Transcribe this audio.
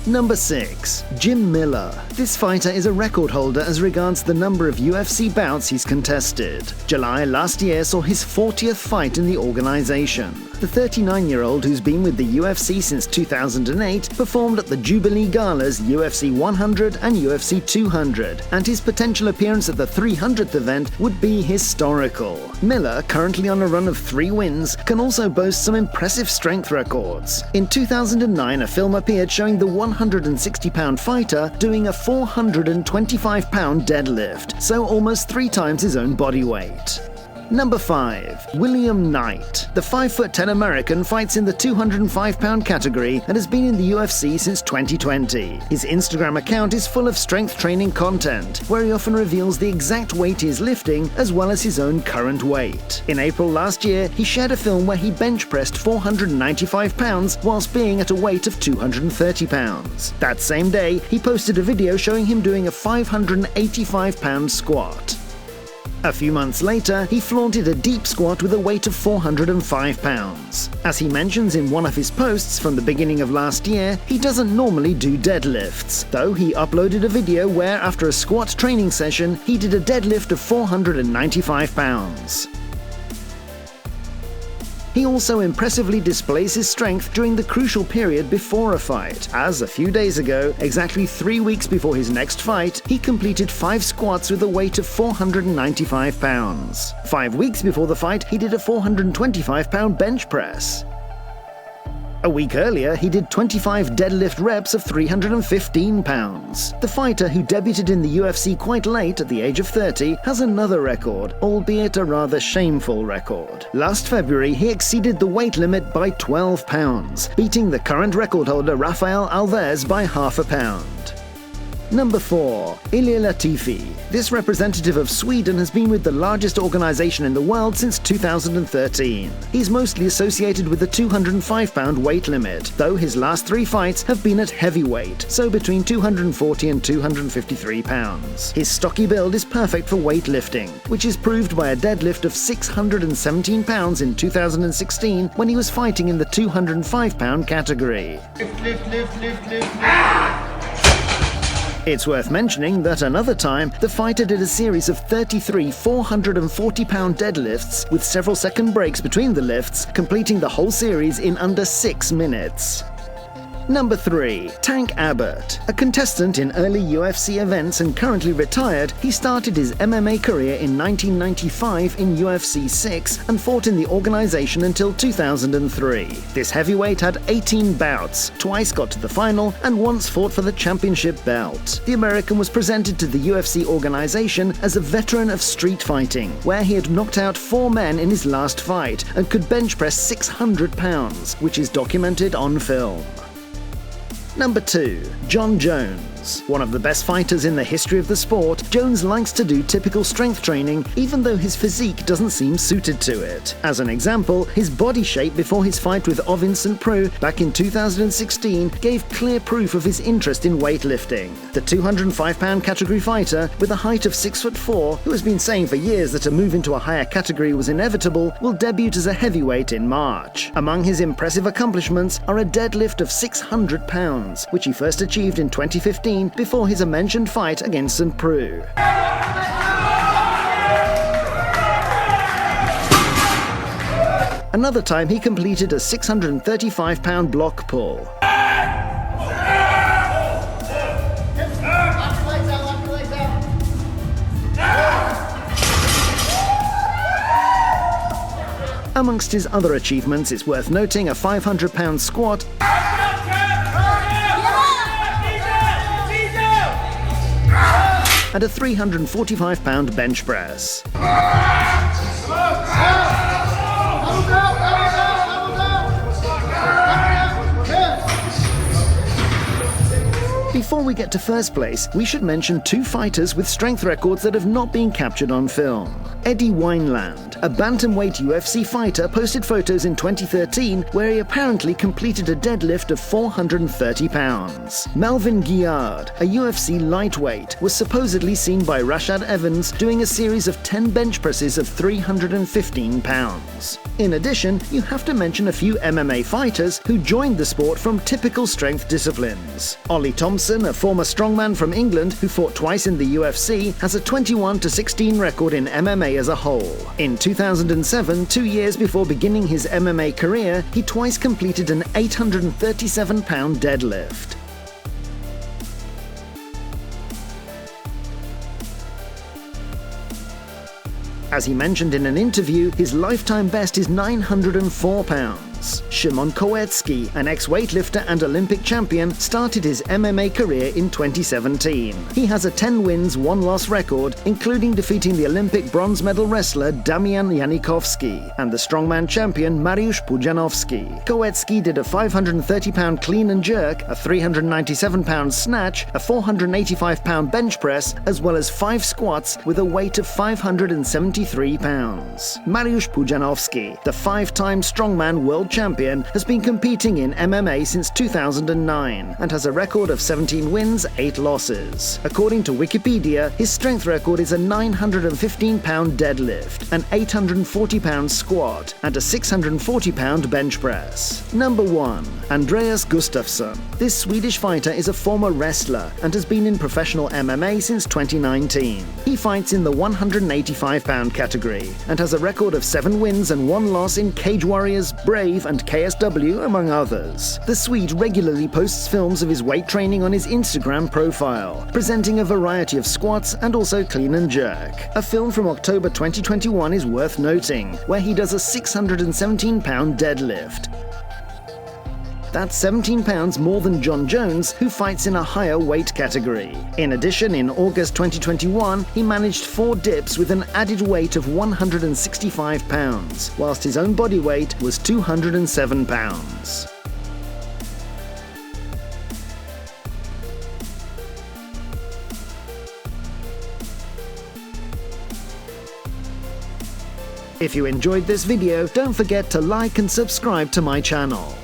Number 6. Jim Miller. This fighter is a record holder as regards the number of UFC bouts he's contested. July last year saw his 40th fight in the organization. The 39-year-old, who's been with the UFC since 2008, performed at the Jubilee Galas UFC 100 and UFC 200, and his potential appearance at the 300th event would be historical. Miller, currently on a run of 3 wins, can also boast some impressive strength records. In 2009, a film appeared showing the 160-pound fighter doing a 425-pound deadlift, so almost 3 times his own body weight. Number 5. William Knight. The 5'10" American fights in the 205-pound category and has been in the UFC since 2020. His Instagram account is full of strength training content, where he often reveals the exact weight he is lifting as well as his own current weight. In April last year, he shared a film where he bench pressed 495 pounds whilst being at a weight of 230 pounds. That same day, he posted a video showing him doing a 585-pound squat. A few months later, he flaunted a deep squat with a weight of 405 pounds. As he mentions in one of his posts from the beginning of last year, he doesn't normally do deadlifts, though he uploaded a video where, after a squat training session, he did a deadlift of 495 pounds. He also impressively displays his strength during the crucial period before a fight, as a few days ago, exactly 3 weeks before his next fight, he completed 5 squats with a weight of 495 pounds. 5 weeks before the fight, he did a 425-pound bench press. A week earlier, he did 25 deadlift reps of 315 pounds. The fighter, who debuted in the UFC quite late at the age of 30, has another record, albeit a rather shameful record. Last February, he exceeded the weight limit by 12 pounds, beating the current record holder Rafael Alves by half a pound. Number 4. Ilir Latifi. This representative of Sweden has been with the largest organization in the world since 2013. He's mostly associated with the 205-pound weight limit, though his last 3 fights have been at heavyweight, so between 240 and 253 pounds. His stocky build is perfect for weightlifting, which is proved by a deadlift of 617 pounds in 2016 when he was fighting in the 205-pound category. It's worth mentioning that another time, the fighter did a series of 33 440-pound deadlifts with several second breaks between the lifts, completing the whole series in under 6 minutes. Number 3. Tank Abbott. A contestant in early UFC events and currently retired, he started his MMA career in 1995 in UFC 6 and fought in the organization until 2003. This heavyweight had 18 bouts, twice got to the final, and once fought for the championship belt. The American was presented to the UFC organization as a veteran of street fighting, where he had knocked out 4 men in his last fight and could bench press 600 pounds, which is documented on film. Number 2. John Jones. One of the best fighters in the history of the sport, Jones likes to do typical strength training even though his physique doesn't seem suited to it. As an example, his body shape before his fight with Ovin St. Preux back in 2016 gave clear proof of his interest in weightlifting. The 205-pound category fighter, with a height of 6'4", who has been saying for years that a move into a higher category was inevitable, will debut as a heavyweight in March. Among his impressive accomplishments are a deadlift of 600 pounds, which he first achieved in 2015 before his mentioned fight against St. Preux. Another time he completed a 635-pound block pull. Amongst his other achievements, it's worth noting a 500-pound squat and a 345-pound bench press. Before we get to first place, we should mention 2 fighters with strength records that have not been captured on film. Eddie Wineland, a bantamweight UFC fighter, posted photos in 2013 where he apparently completed a deadlift of 430 pounds. Melvin Guillard, a UFC lightweight, was supposedly seen by Rashad Evans doing a series of 10 bench presses of 315 pounds. In addition, you have to mention a few MMA fighters who joined the sport from typical strength disciplines. Ollie Thompson, a former strongman from England who fought twice in the UFC, has a 21-16 record in MMA as a whole. In 2007, 2 years before beginning his MMA career, he twice completed an 837-pound deadlift. As he mentioned in an interview, his lifetime best is 904 pounds. Szymon Kołecki, an ex-weightlifter and Olympic champion, started his MMA career in 2017. He has a 10 wins, 1 loss record, including defeating the Olympic bronze medal wrestler Damian Janikowski and the strongman champion Mariusz Pudzianowski. Kołecki did a 530-pound clean and jerk, a 397-pound snatch, a 485-pound bench press, as well as 5 squats with a weight of 573 pounds. Mariusz Pudzianowski, the 5-time strongman world champion, has been competing in MMA since 2009 and has a record of 17 wins, 8 losses. According to Wikipedia, his strength record is a 915-pound deadlift, an 840-pound squat, and a 640-pound bench press. Number 1. Andreas Gustafsson. This Swedish fighter is a former wrestler and has been in professional MMA since 2019. He fights in the 185-pound category and has a record of 7 wins and 1 loss in Cage Warriors, Brave, and KSW, among others. The Swede regularly posts films of his weight training on his Instagram profile, presenting a variety of squats and also clean and jerk. A film from October 2021 is worth noting, where he does a 617-pound deadlift. That's 17 pounds more than John Jones, who fights in a higher weight category. In addition, in August 2021, he managed 4 dips with an added weight of 165 pounds, whilst his own body weight was 207 pounds. If you enjoyed this video, don't forget to like and subscribe to my channel.